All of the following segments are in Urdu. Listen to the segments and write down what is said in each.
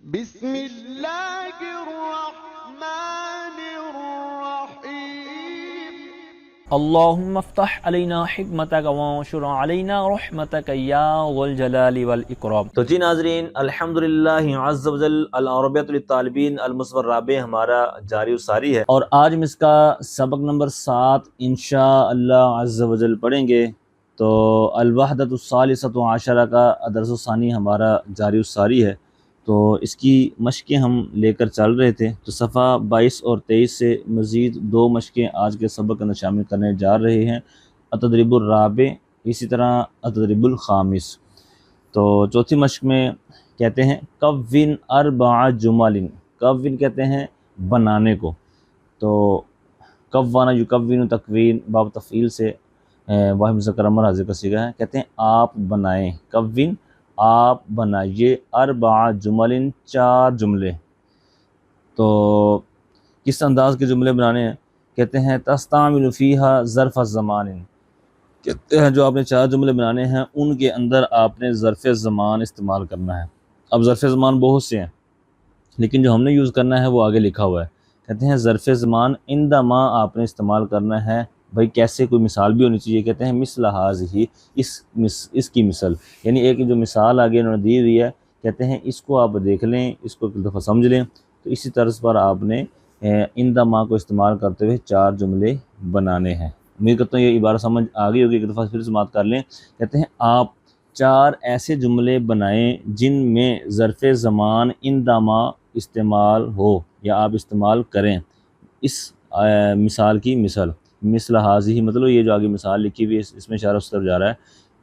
بسم اللہ الرحمن الرحیم اللهم افتح علينا حکمتک وانشر علينا رحمتک یا ذو الجلال والإکرام۔ تو جی ناظرین، الحمدللہ عز وجل العربیۃ للطالبین المصور الرابع ہمارا جاری و ساری ہے، اور آج ہم اس کا سبق نمبر 7 انشاءاللہ عز وجل پڑھیں گے۔ تو الوحدۃ الثالثۃ عشرہ کا درس ثانی ہمارا جاری و ساری ہے، تو اس کی مشقیں ہم لے کر چل رہے تھے۔ تو صفحہ 22 اور 23 سے مزید 2 مشقیں آج کے سبق کے اندر شامل کرنے جا رہے ہیں، التدریب الرابع، اسی طرح التدریب الخامس۔ تو چوتھی مشق میں کہتے ہیں کون اربع جمل، کون کہتے ہیں بنانے کو، تو کون یکون تکوین باب تفعیل سے واحد مذکر امر حاضر کا صیغہ ہے، کہتے ہیں آپ بنائیں، کون آپ بنائیے، اربع جمل 4 جملے۔ تو کس انداز کے جملے بنانے ہیں؟ کہتے ہیں تستعمل فیہا ظرف الزمان، کہتے ہیں جو آپ نے 4 جملے بنانے ہیں ان کے اندر آپ نے ظرف زمان استعمال کرنا ہے۔ اب ظرف زمان بہت سے ہیں، لیکن جو ہم نے یوز کرنا ہے وہ آگے لکھا ہوا ہے۔ کہتے ہیں ظرف زمان عندما آپ نے استعمال کرنا ہے، بھائی کیسے، کوئی مثال بھی ہونی چاہیے۔ کہتے ہیں مثل ہذہ، اس کی مثال، یعنی ایک جو مثال آگے انہوں نے دی ہوئی ہے، کہتے ہیں اس کو آپ دیکھ لیں، اس کو ایک دفعہ سمجھ لیں، تو اسی طرز پر آپ نے عندما کو استعمال کرتے ہوئے 4 جملے بنانے ہیں۔ امید کرتا ہوں یہ عبارت سمجھ آ گئی ہوگی، ایک دفعہ پھر سماعت کر لیں۔ کہتے ہیں آپ 4 ایسے جملے بنائیں جن میں ظرف زمان عندما استعمال ہو یا آپ استعمال کریں اس مثال کی مثل، مثل حاضی، مطلب یہ جو آگے مثال لکھی ہوئی ہے اس میں اشارہ اس طرف جا رہا ہے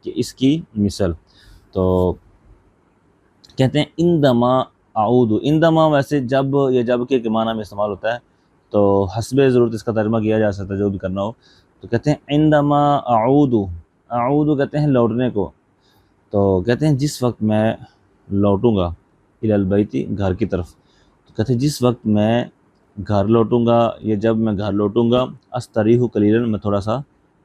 کہ اس کی مثل۔ تو کہتے ہیں عندما اعود، عندما ویسے جب یا جب کے معنی میں استعمال ہوتا ہے، تو حسب ضرورت اس کا ترجمہ کیا جا سکتا ہے جو بھی کرنا ہو۔ تو کہتے ہیں عندما اعود، اعود کہتے ہیں لوٹنے کو، تو کہتے ہیں جس وقت میں لوٹوں گا، الی البیت گھر کی طرف، تو کہتے ہیں جس وقت میں گھر لوٹوں گا یا جب میں گھر لوٹوں گا، استریح قلیلا، میں تھوڑا سا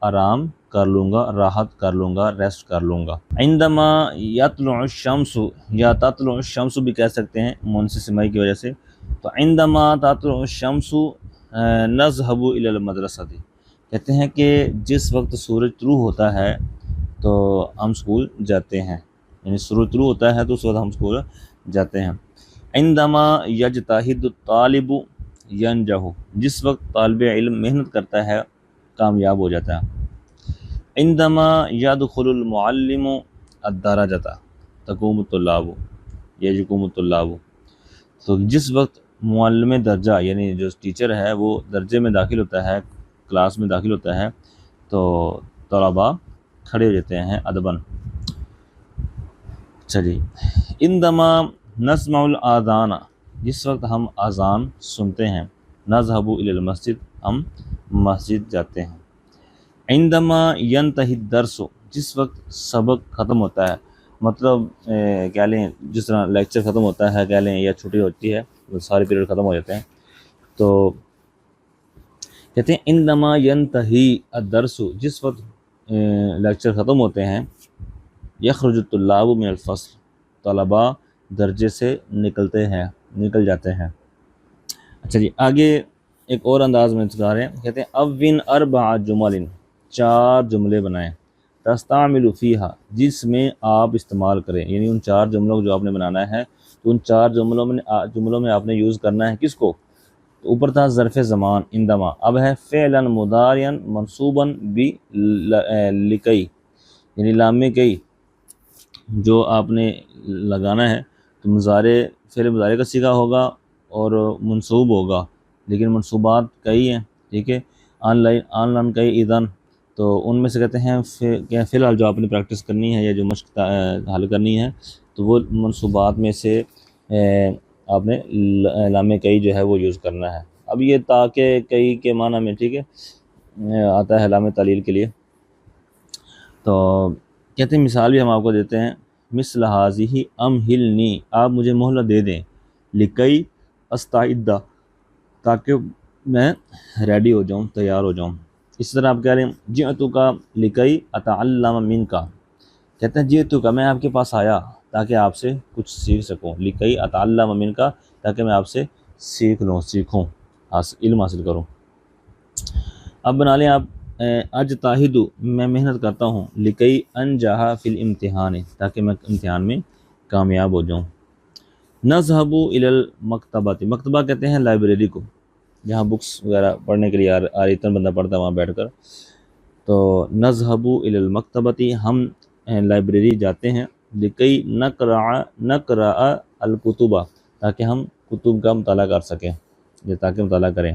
آرام کر لوں گا، راحت کر لوں گا، ریسٹ کر لوں گا۔ عندما یطلع الشمس، یا تطلع الشمس بھی کہہ سکتے ہیں مؤنث سمائی کی وجہ سے، تو عندما تطلع الشمس نذهب الی المدرسہ، کہتے ہیں کہ جس وقت سورج طلوع ہوتا ہے تو ہم اسکول جاتے ہیں، یعنی سورج طلوع ہوتا ہے تو اس وقت ہم اسکول جاتے ہیں۔ عندما یجتہد الطالب ینجح، جس وقت طالب علم محنت کرتا ہے کامیاب ہو جاتا ہے۔ عندما یدخل المعلم الدرجۃ تقوم الطلاب، یا یقوم الطلاب، تو جس وقت معلم درجہ یعنی جو ٹیچر ہے وہ درجے میں داخل ہوتا ہے، کلاس میں داخل ہوتا ہے، تو طلباء کھڑے ہو جاتے ہیں ادباً۔ اچھا جی، عندما نسمع الاذان، جس وقت ہم اذان سنتے ہیں، نذهب الی المسجد، ہم مسجد جاتے ہیں۔ عندما ینتہی الدرس، جس وقت سبق ختم ہوتا ہے، مطلب کہہ لیں جس طرح لیکچر ختم ہوتا ہے کہہ لیں، یا چھٹی ہوتی ہے، سارے پیریڈ ختم ہو جاتے ہیں، تو کہتے ہیں عندما ینتہی الدرس، جس وقت لیکچر ختم ہوتے ہیں، یخرج الطلاب من الفصل، طلباء درجے سے نکل جاتے ہیں۔ اچھا جی، آگے ایک اور انداز میں سکھا رہے ہیں، کہتے ہیں اون اربع جمل، 4 جملے بنائیں، تستعمل فیہا، جس میں آپ استعمال کریں، یعنی ان 4 جملوں کو جو آپ نے بنانا ہے، تو ان 4 جملوں میں آپ نے یوز کرنا ہے کس کو؟ تو اوپر تھا ظرف زمان عندما، اب ہے فعلا مضارعا منصوبا بلکی، یعنی لام کئی جو آپ نے لگانا ہے، تو فعل مضارع کا صیغہ ہوگا اور منصوب ہوگا، لیکن منصوبات کئی ہیں، ٹھیک ہے، آن لائن کئی ایدن، تو ان میں سے کہتے ہیں فی الحال جو آپ نے پریکٹس کرنی ہے یا جو مشق حل کرنی ہے، تو وہ منصوبات میں سے آپ نے لام کئی جو ہے وہ یوز کرنا ہے۔ اب یہ تاکہ کئی کے معنی میں، ٹھیک ہے، آتا ہے لام تعلیل کے لیے۔ تو کہتے ہیں مثال بھی ہم آپ کو دیتے ہیں، مثل ہذہ امہلنی، آپ مجھے مہلت دے دیں، لکی استعد، تاکہ میں ریڈی ہو جاؤں، تیار ہو جاؤں۔ اس طرح آپ کہہ رہے ہیں جئتک لکی اتعلم منک، کہتے ہیں جئتک، میں آپ کے پاس آیا تاکہ آپ سے کچھ سیکھ سکوں، لکی اتعلم من کا، تاکہ میں آپ سے سیکھوں، علم حاصل کروں۔ اب بنا لیں آپ اجتہد، میں محنت کرتا ہوں، لکی انجح فی الامتحان، تاکہ میں امتحان میں کامیاب ہو جاؤں۔ نذهب الی المکتبۃ، مکتبہ کہتے ہیں لائبریری کو، جہاں بکس وغیرہ پڑھنے کے لیے آریتن بندہ پڑھتا ہے وہاں بیٹھ کر۔ تو نذهب الی المکتبۃ، ہم لائبریری جاتے ہیں، لکی نقرأ الکتب، تاکہ ہم کتب کا مطالعہ کر سکیں، یا تاکہ مطالعہ کریں۔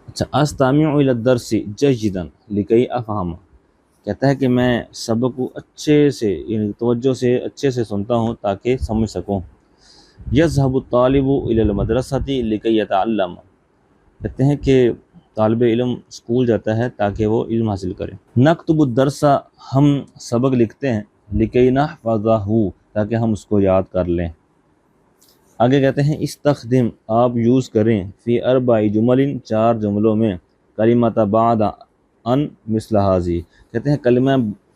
اچھا، استمع الی الدرس جیدا لکی افہم، کہتا ہے کہ میں سبق کو اچھے سے، یعنی توجہ سے اچھے سے سنتا ہوں تاکہ سمجھ سکوں۔ یذهب الطالب الی المدرسۃ لکی یتعلم، کہتے ہیں کہ طالب علم اسکول جاتا ہے تاکہ وہ علم حاصل کرے۔ نکتب الدرس، ہم سبق لکھتے ہیں، لکی نحفظہ، تاکہ ہم اس کو یاد کر لیں۔ آگے کہتے ہیں استخدم، آپ یوز کریں، فی 4 جمل، 4 جملوں میں، کلمۃ بعد ان مثل ھذی، کہتے ہیں کلمہ،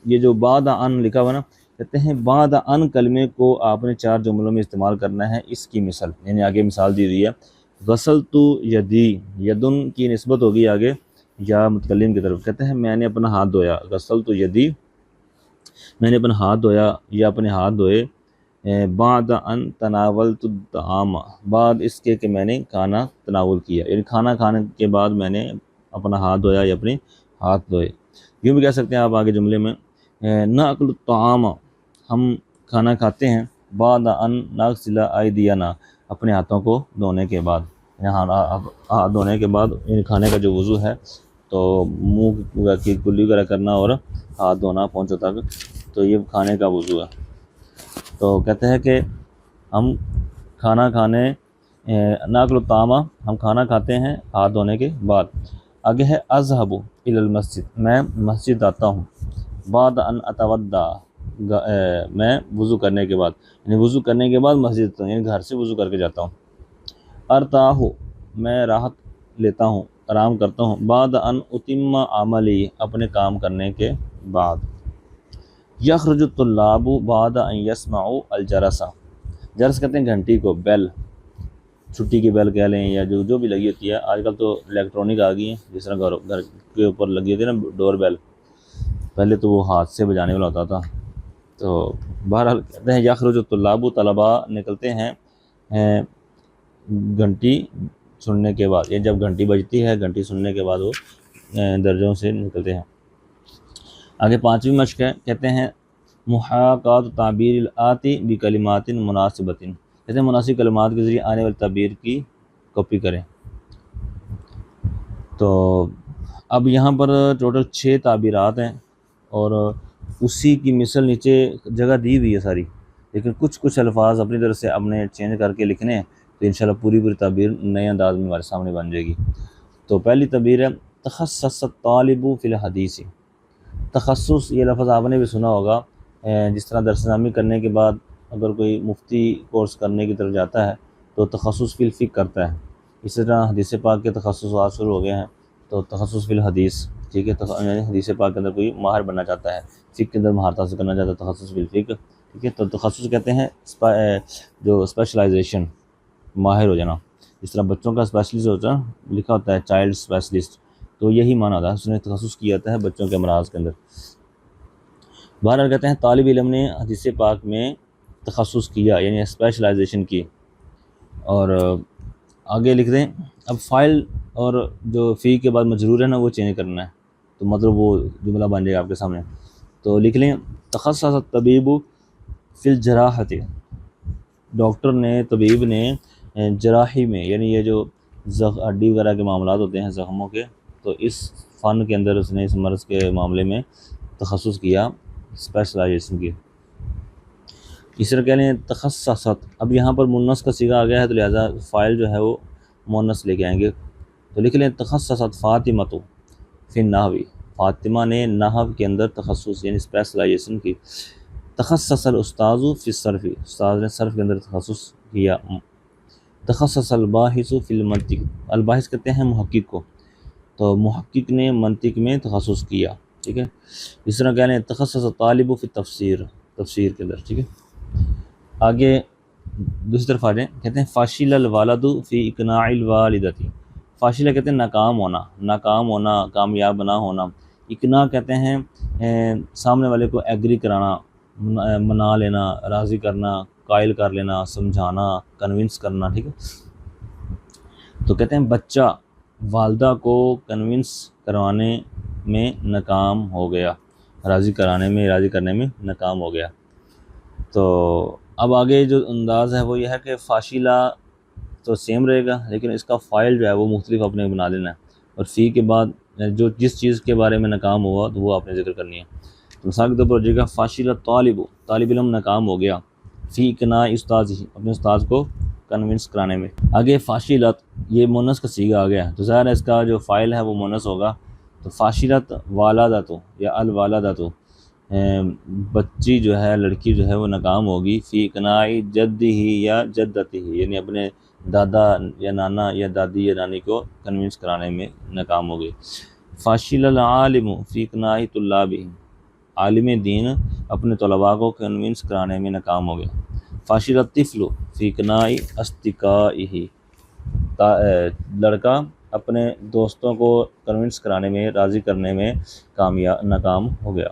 یہ جو بعد ان لکھا ہوا نا، کہتے ہیں بعد ان کلمے کو آپ نے 4 جملوں میں استعمال کرنا ہے، اس کی مثال، یعنی آگے مثال دی ہوئی ہے۔ غسلت یدی، یدن کی نسبت ہوگی آگے یا متکلم کی طرف، کہتے ہیں میں نے اپنا ہاتھ دھویا، غسلت یدی، میں نے اپنا ہاتھ دھویا یا اپنے ہاتھ دھوئے، بعد ان تناولت الطعام، بعد اس کے کہ میں نے کھانا تناول کیا، یعنی کھانا کھانے کے بعد میں نے اپنا ہاتھ دھویا یا اپنے ہاتھ دھوئے۔ یوں بھی کہہ سکتے ہیں آپ آگے جملے میں، ناکل الطعام، ہم کھانا کھاتے ہیں، بعد ان نغسل ایدینا، اپنے ہاتھوں کو دھونے کے بعد، ہاتھ دھونے کے بعد، یعنی کھانے کا جو وضو ہے تو منہ کی کلی وغیرہ کرنا اور ہاتھ دھونا پہنچو تک، تو یہ کھانے کا وضو ہے۔ تو کہتے ہیں کہ ہم کھانا کھانے، ناکل الطعام، ہم کھانا کھاتے ہیں ہاتھ دھونے کے بعد۔ آگے ہے اذهب الی المسجد، میں مسجد آتا ہوں، بعد ان اتودع، میں وضو کرنے کے بعد، یعنی وضو کرنے کے بعد مسجد آتا ہوں، یعنی گھر سے وضو کر کے جاتا ہوں۔ ارتاح، میں راحت لیتا ہوں، آرام کرتا ہوں، بعد ان اتم عملی، اپنے کام کرنے کے بعد۔ یخرج الطلاب بعد ان یسمعوا الجرس، جرس کہتے ہیں گھنٹی کو، بیل، چھٹی کی بیل کہہ لیں یا جو بھی لگی ہوتی ہے، آج کل تو الیکٹرانک آ گئی ہیں، جس طرح گھر کے اوپر لگی ہوتی ہے نا ڈور بیل، پہلے تو وہ ہاتھ سے بجانے والا ہوتا تھا۔ تو بہرحال کہتے ہیں یخرج الطلاب، طلباء نکلتے ہیں گھنٹی سننے کے بعد، یہ جب گھنٹی بجتی ہے، گھنٹی سننے کے بعد وہ درجوں سے نکلتے ہیں۔ آگے 5ویں مشق ہے، کہتے ہیں محاکات تعبیر الآتی بکلمات مناسبۃ، کہتے ہیں مناسب کلمات کے ذریعے آنے والی تعبیر کی کاپی کریں۔ تو اب یہاں پر ٹوٹل 6 تعبیرات ہیں، اور اسی کی مثل نیچے جگہ دی ہوئی ہے ساری، لیکن کچھ الفاظ اپنی طرف سے اپنے چینج کر کے لکھنے ہیں، تو انشاءاللہ پوری تعبیر نئے انداز میں ہمارے سامنے بن جائے گی۔ تو پہلی تعبیر ہے تخصص الطالب فی الحدیث، تخصص، یہ لفظ آپ نے بھی سنا ہوگا، جس طرح درس نامی کرنے کے بعد اگر کوئی مفتی کورس کرنے کی طرف جاتا ہے تو تخصص فی الفقہ کرتا ہے، اسی طرح حدیث پاک کے تخصصات شروع ہو گئے ہیں، تو تخصص فی الحدیث، ٹھیک ہے، یعنی حدیث پاک کے اندر کوئی ماہر بننا چاہتا ہے، فقہ کے اندر مہارت حاصل کرنا چاہتا ہے، تخصص فی الفقہ، ٹھیک ہے۔ تو تخصص کہتے ہیں جو اسپیشلائزیشن، ماہر ہو جانا، جس طرح بچوں کا اسپیشلسٹ ہوتا ہے، لکھا ہوتا ہے چائلڈ اسپیشلسٹ، تو یہی معنی ہوتا ہے، اس نے تخصص کیا جاتا ہے بچوں کے امراض کے اندر۔ بہرحال کہتے ہیں طالب علم نے حدیث پاک میں تخصص کیا، یعنی اسپیشلائزیشن کی۔ اور آگے لکھ دیں، اب فائل اور جو فی کے بعد مجرور ہے نا وہ چینج کرنا ہے، تو مطلب وہ جملہ بن جائے گا آپ کے سامنے۔ تو لکھ لیں تخصص الطبیب فی الجراحۃ، ڈاکٹر نے، طبیب نے جراحی میں، یعنی یہ جو ہڈی وغیرہ کے معاملات ہوتے ہیں زخموں کے، تو اس فن کے اندر اس نے اس مرض کے معاملے میں تخصص کیا، اسپیشلائزیشن کی۔ اس طرح کہہ لیں تخصصت، اب یہاں پر مونث کا صیغہ آ گیا ہے تو لہٰذا فاعل جو ہے وہ مونث لے کے آئیں گے، تو لکھ لیں تخصصت فاطمۃ فی النحو، فاطمہ نے نحو کے اندر تخصص یعنی اسپیشلائزیشن کی۔ تخصص الاستاذ فی الصرف، استاذ نے صرف کے اندر تخصص کیا۔ تخصص الباحث فی المنطق، الباحث کہتے ہیں محقق کو، تو محقق نے منطق میں تخصص کیا، ٹھیک ہے۔ اس طرح کہہ لیں تخصص طالب فی التفسیر، تفسیر کے اندر، ٹھیک ہے۔ آگے دوسری طرف آ جائیں، کہتے ہیں فاشل الوالد فی اقناع الوالدتی، فاشلہ کہتے ہیں ناکام ہونا، کامیاب نہ ہونا، اقناع کہتے ہیں سامنے والے کو ایگری کرانا، منا لینا، راضی کرنا، قائل کر لینا، سمجھانا، کنونس کرنا، ٹھیک ہے۔ تو کہتے ہیں بچہ والدہ کو کنونس کروانے میں ناکام ہو گیا، راضی کرنے میں ناکام ہو گیا۔ تو اب آگے جو انداز ہے وہ یہ ہے کہ فاشلہ تو سیم رہے گا، لیکن اس کا فائل جو ہے وہ مختلف آپ نے بنا لینا ہے، اور فی کے بعد جس چیز کے بارے میں ناکام ہوا تو وہ آپ نے ذکر کرنی ہے۔ تو مثال کے طور پر جگہ فاشلہ طالب علم ناکام ہو گیا فی اقناع استاد ہی، اپنے استاد کو کنونس کرانے میں۔ آگے فاشلت، یہ مونس کا صیغہ آ گیا، تو ظاہر ہے اس کا جو فائل ہے وہ مونس ہوگا، تو فاشلت والدتو یا الوالدتو، بچی جو ہے، لڑکی جو ہے وہ ناکام ہوگی فی اقناع جدی ہی یا جدتی ہی، یعنی اپنے دادا یا نانا یا دادی یا نانی کو کنونس کرانے میں ناکام ہوگی۔ فاشل العالم فی اقناع طلابہ، عالم دین اپنے طلباء کو کنونس کرانے میں ناکام ہو گیا۔ فاشل الطفل فی اقناع اصدقائہ، لڑکا اپنے دوستوں کو کنونس کرانے میں، راضی کرنے میں ناکام ہو گیا۔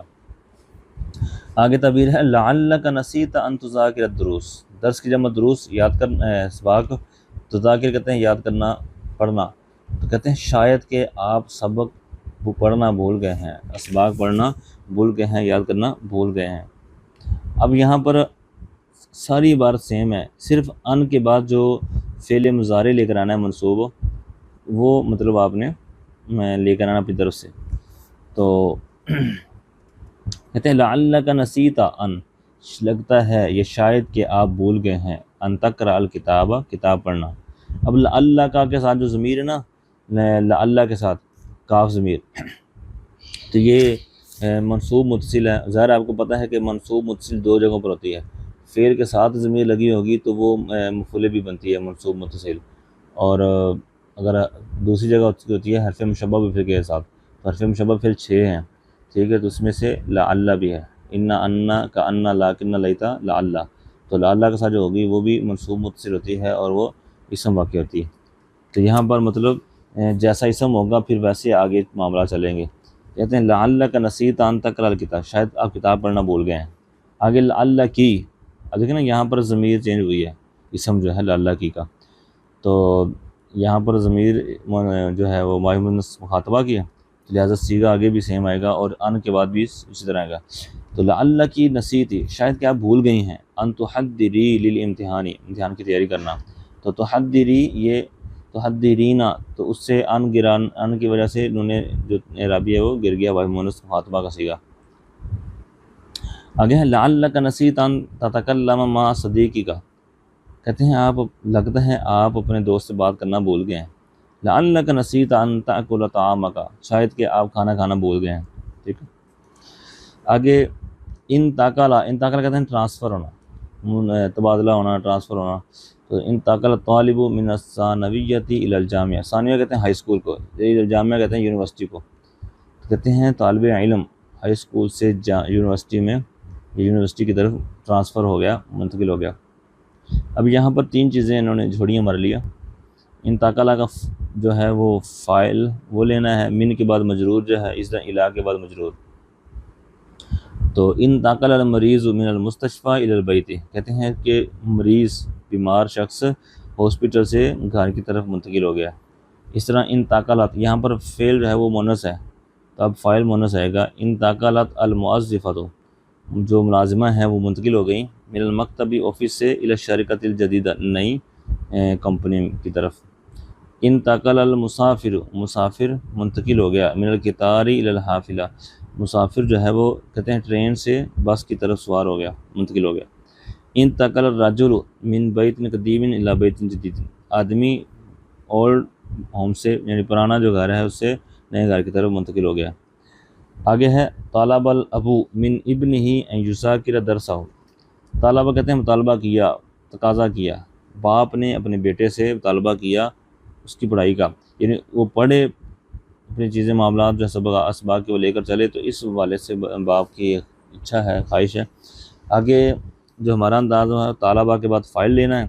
آگے تعبیر ہے لعلک نسیت ان تذاکر الدروس، درس کی جمع دروس، یاد کر اسباق، تذاکر کہتے ہیں یاد کرنا، پڑھنا، تو کہتے ہیں شاید کہ آپ سبق پڑھنا بھول گئے ہیں، اسباق پڑھنا بھول گئے ہیں، یاد کرنا بھول گئے ہیں۔ اب یہاں پر ساری عبارت سیم ہے، صرف ان کے بعد جو فعل مضارع لے کر آنا ہے منصوب، وہ مطلب آپ نے لے کر آنا اپنی طرف سے۔ تو کہتے ہیں لعلک نسیت ان، لگتا ہے یہ شاید کہ آپ بھول گئے ہیں، ان تقرأ الکتاب، کتاب پڑھنا۔ اب لعلک کے ساتھ جو ضمیر ہے نا، لعلک کے ساتھ کاف ضمیر، تو یہ منصوب متصل ہے۔ ظاہر آپ کو پتہ ہے کہ منصوب متصل دو جگہوں پر ہوتی ہے، فعل کے ساتھ ضمیر لگی ہوگی تو وہ مفعول بھی بنتی ہے منصوب متصل، اور اگر دوسری جگہ ہوتی ہے حرف مشبہ بھی فعل کے ساتھ، تو حرف مشبہ فعل 6 ہیں، ٹھیک ہے، تو اس میں سے لعل بھی ہے، انا کانا لاکن لیتا لعل، تو لعل کے ساتھ جو ہوگی وہ بھی منصوب متصل ہوتی ہے اور وہ اسم واقع ہوتی ہے۔ تو یہاں پر مطلب جیسا اسم ہوگا پھر ویسے آگے معاملہ چلیں گے۔ کہتے ہیں لعلک نسیت ان تقرأ الکتاب، شاید آپ کتاب پڑھنا بھول گئے ہیں۔ آگے لعل کی، اب دیکھیں نا یہاں پر ضمیر چینج ہوئی ہے، اسم جو ہے لعل کی کا، تو یہاں پر ضمیر جو ہے وہ ماضی مونث مخاطبہ کی ہے، لہٰذا صیغہ آگے بھی سیم آئے گا اور ان کے بعد بھی اسی طرح آئے گا۔ تو لعل کی نسیتی، شاید کہ آپ بھول گئی ہیں، ان تحضری للامتحان، امتحان کی تیاری کرنا، تو تحضری یہ تحضرینا، تو اس سے ان کی وجہ سے انہوں نے جو اعرابی ہے وہ گر گیا، ماضی مونث مخاطبہ کا صیغہ۔ آگے ہے لعلک نسیت ان تتکلم مع صدیقک، کہتے ہیں آپ لگتا ہے آپ اپنے دوست سے بات کرنا بھول گئے ہیں۔ لعلک نسیت ان تأکل طعامک، شاید کہ آپ کھانا کھانا بھول گئے ہیں، ٹھیک ہے۔ آگے انتقل کہتے ہیں ٹرانسفر ہونا، تبادلہ ہونا، ٹرانسفر ہونا، تو انتقل الطالب من الثانویۃ الی الجامعہ، ثانویہ کہتے ہیں ہائی اسکول کو، الجامعہ کہتے ہیں یونیورسٹی کو، تو کہتے ہیں طالب علم ہائی اسکول سے یونیورسٹی میں، یونیورسٹی کی طرف ٹرانسفر ہو گیا، منتقل ہو گیا۔ اب یہاں پر 3 چیزیں انہوں نے جھوڑیاں مار لیا۔ انتقالہ کا جو ہے وہ فائل وہ لینا ہے، من کے بعد مجرور جو ہے، اس طرح الی کے بعد مجرور، تو انتقل المریض من المستشفى الی البیت، کہتے ہیں کہ مریض بیمار شخص ہاسپٹل سے گھر کی طرف منتقل ہو گیا۔ اس طرح انتقلت، یہاں پر فعل جو ہے وہ مونث ہے، تو اب فاعل مونث آئے گا، انتقلت الموظفۃ، جو ملازمہ ہیں وہ منتقل ہو گئیں، من المکتب آفس سے الی الشرکۃ الجدیدہ، نئی کمپنی کی طرف۔ انتقل المسافر، مسافر منتقل ہو گیا، من القطار الی الحافلہ، مسافر جو ہے وہ کہتے ہیں ٹرین سے بس کی طرف سوار ہو گیا، منتقل ہو گیا۔ انتقل الرجل من بیت قدیم الی بیت جدید، آدمی اولڈ ہوم سے یعنی پرانا جو گھر ہے اس سے نئے گھر کی طرف منتقل ہو گیا۔ آگے ہے طالب الابو من ابنہ ان یذاکر درسہ، طالبہ کہتے ہیں مطالبہ کیا، تقاضا کیا، باپ نے اپنے بیٹے سے مطالبہ کیا اس کی پڑھائی کا، یعنی وہ پڑھے، اپنی چیزیں معاملات جو اسباق کے وہ لے کر چلے، تو اس حوالے سے باپ کی اچھا ہے، خواہش ہے آگے جو ہمارا انداز ہے طالبہ کے بعد فاعل لینا ہے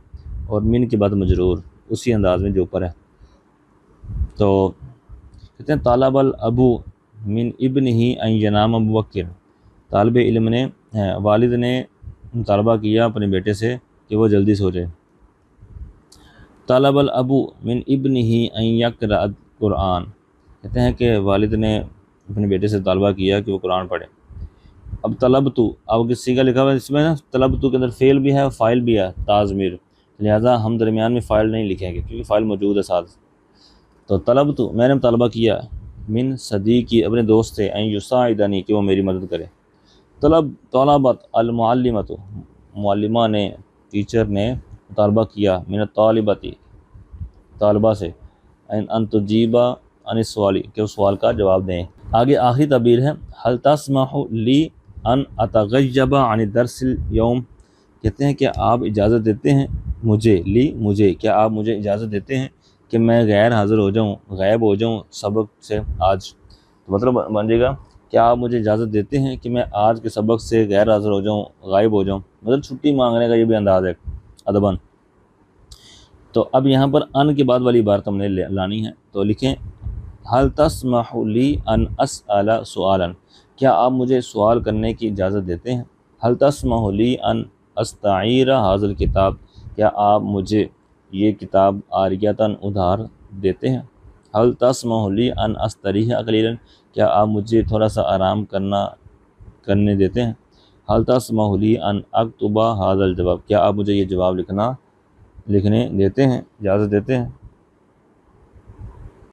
اور من کے بعد مجرور، اسی انداز میں جو اوپر ہے۔ تو کہتے ہیں طالب الابو من ابن ہی ان ینام مبکر، طالب علم نے والد نے مطالبہ کیا اپنے بیٹے سے کہ وہ جلدی سو جائے۔ طالب الابو من ابن ہی ان یقرأ القرآن، کہتے ہیں کہ والد نے اپنے بیٹے سے طالبہ کیا کہ وہ قرآن پڑھے۔ اب طلب تو، اب کس سیغہ لکھا ہوا ہے اس میں نا، طلب تو کے اندر فعل بھی ہے اور فاعل بھی ہے تازمیر، لہٰذا ہم درمیان میں فاعل نہیں لکھیں گے کیونکہ فاعل موجود ہے ساتھ۔ تو طلب تو میں نے مطالبہ کیا، من صدیقی اپنے دوست سے، ان یساعدنی کہ وہ میری مدد کرے۔ طلبت المعلمۃ، معلمہ نے، ٹیچر نے مطالبہ کیا، من الطالبتی طالبہ سے، ان تجیبا عن السؤال کہ اس سوال کا جواب دیں۔ آگے آخری تعبیر ہے هل تسمح لی ان اتغیب عن الدرس اليوم، کہتے ہیں کہ آپ اجازت دیتے ہیں مجھے کیا آپ مجھے اجازت دیتے ہیں کہ میں غیر حاضر ہو جاؤں، غائب ہو جاؤں سبق سے آج۔ تو مطلب بن جائے گا کیا آپ مجھے اجازت دیتے ہیں کہ میں آج کے سبق سے غیر حاضر ہو جاؤں، غائب ہو جاؤں، مطلب چھٹی مانگنے کا یہ بھی انداز ہے ادباً۔ تو اب یہاں پر ان کے بعد والی عبارت ہم نے لانی ہے، تو لکھیں هل تسمح لی ان اسأل سؤالا، کیا آپ مجھے سوال کرنے کی اجازت دیتے ہیں؟ هل تسمح لی ان استعیر هذا الکتاب، کیا آپ مجھے یہ کتاب عاریۃً ادھار دیتے ہیں؟ هل تسمح لی ان استریح قلیلا، کیا آپ مجھے تھوڑا سا آرام کرنے دیتے ہیں؟ هل تسمح لی ان اکتب هذا الجواب، کیا آپ مجھے یہ جواب لکھنے دیتے ہیں، اجازت دیتے ہیں؟